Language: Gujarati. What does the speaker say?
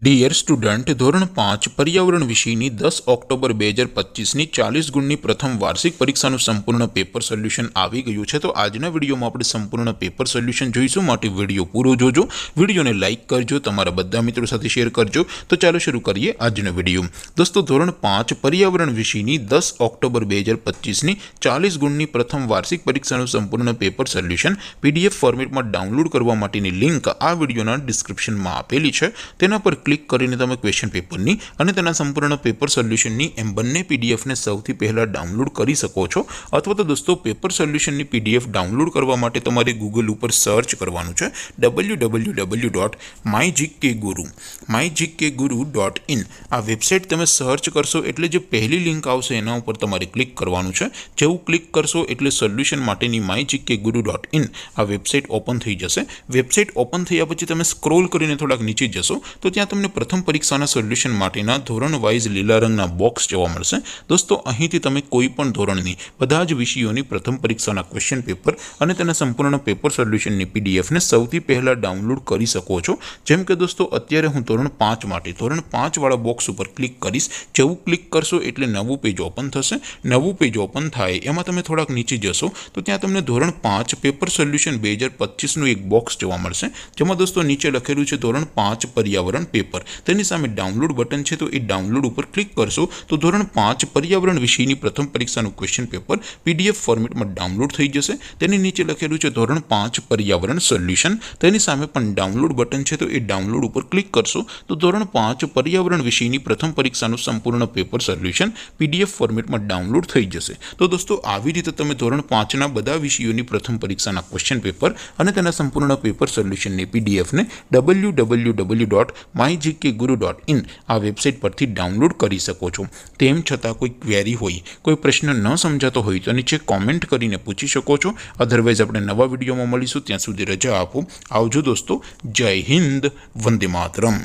ડિયર સ્ટુડન્ટ, ધોરણ 5 પર્યાવરણ વિષયની 10 ઓક્ટોબર 2025ની 40 ગુણની પ્રથમ વાર્ષિક પરીક્ષાનું સંપૂર્ણ પેપર સોલ્યુશન આવી ગયું છે। તો આજના વિડીયોમાં આપણે સંપૂર્ણ પેપર સોલ્યુશન જોઈશું, માટે વિડીયો પૂરો જોજો, વિડીયોને લાઇક કરજો, તમારા બધા મિત્રો સાથે શેર કરજો। તો ચાલો શરૂ કરીએ આજનો વિડીયો। દોસ્તો, ધોરણ 5 પર્યાવરણ વિષયની 10 ઓક્ટોબર 2025ની 40 ગુણની પ્રથમ વાર્ષિક પરીક્ષાનું સંપૂર્ણ પેપર સોલ્યુશન PDF ફોર્મેટમાં ડાઉનલોડ કરવા માટેની લિંક આ વિડીયોના ડિસ્ક્રિપ્શનમાં આપેલી છે। તેના પર ક્લિક કરીને તમે ક્વેશ્ચન પેપરની અને તેના સંપૂર્ણ પેપર સોલ્યુશનની એમ બંને પીડીએફને સૌથી પહેલાં ડાઉનલોડ કરી શકો છો। અથવા તો દોસ્તો, પેપર સોલ્યુશનની પીડીએફ ડાઉનલોડ કરવા માટે તમારે ગૂગલ ઉપર સર્ચ કરવાનું છે www.mygkguru.in। આ વેબસાઇટ તમે સર્ચ કરશો એટલે જે પહેલી લિંક આવશે એના ઉપર તમારે ક્લિક કરવાનું છે। જેવું ક્લિક કરશો એટલે સોલ્યુશન માટેની mygkguru.in આ વેબસાઇટ ઓપન થઈ જશે। વેબસાઇટ ઓપન થયા પછી તમે સ્ક્રોલ કરીને થોડાક નીચે જશો તો ત્યાં તમને પ્રથમ પરીક્ષાના સોલ્યુશન માટેના ધોરણ વાઇઝ લીલા રંગના બોક્સ જોવા મળશે। દોસ્તો, અહીંથી તમે કોઈ પણ ધોરણની બધા જ વિષયોની પ્રથમ પરીક્ષાના ક્વેશ્ચન પેપર અને તેના સંપૂર્ણ પેપર સોલ્યુશનની પીડીએફને સૌથી પહેલાં ડાઉનલોડ કરી શકો છો। જેમ કે દોસ્તો, અત્યારે હું ધોરણ 5 માટે ધોરણ 5 વાળા બોક્સ ઉપર ક્લિક કરીશ। જેવું ક્લિક કરશો એટલે નવું પેજ ઓપન થશે। નવું પેજ ઓપન થાય એમાં તમે થોડાક નીચે જશો તો ત્યાં તમને ધોરણ 5 પેપર સોલ્યુશન 2025નું એક બોક્સ જોવા મળશે, જેમાં દોસ્તો નીચે લખેલું છે ધોરણ 5 પર્યાવરણ પેપર। તેની સામે ડાઉનલોડ બટન છે, તો એ ડાઉનલોડ ઉપર ક્લિક કરશો તો ધોરણ 5 પર્યાવરણ વિષયની પ્રથમ પરીક્ષાનું ક્વેશ્ચન પેપર PDF ફોર્મેટમાં ડાઉનલોડ થઈ જશે। તેની નીચે લખેલું છે ધોરણ 5 પર્યાવરણ સોલ્યુશન। તેની સામે પણ ડાઉનલોડ બટન છે, તો એ ડાઉનલોડ ઉપર ક્લિક કરશો તો ધોરણ 5 પર્યાવરણ વિષયની પ્રથમ પરીક્ષાનું સંપૂર્ણ પેપર સોલ્યુશન PDF ફોર્મેટમાં ડાઉનલોડ થઈ જશે। તો દોસ્તો, આવી રીતે તમે ધોરણ 5ના બધા વિષયોની પ્રથમ પરીક્ષાના ક્વેશ્ચન પેપર અને તેના સંપૂર્ણ પેપર સોલ્યુશનની પીડીએફને www.mygkguru.in આ વેબસાઇટ પરથી ડાઉનલોડ કરી શકો છો। તેમ છતાં કોઈ ક્વેરી હોય, કોઈ પ્રશ્ન ન સમજાતો હોય તો નીચે કોમેન્ટ કરીને પૂછી શકો છો। અધરવાઇઝ આપણે નવા વિડીયોમાં મળીશું, ત્યાં સુધી રજા આપો। આવજો દોસ્તો, જય હિન્દ, વંદે માતરમ।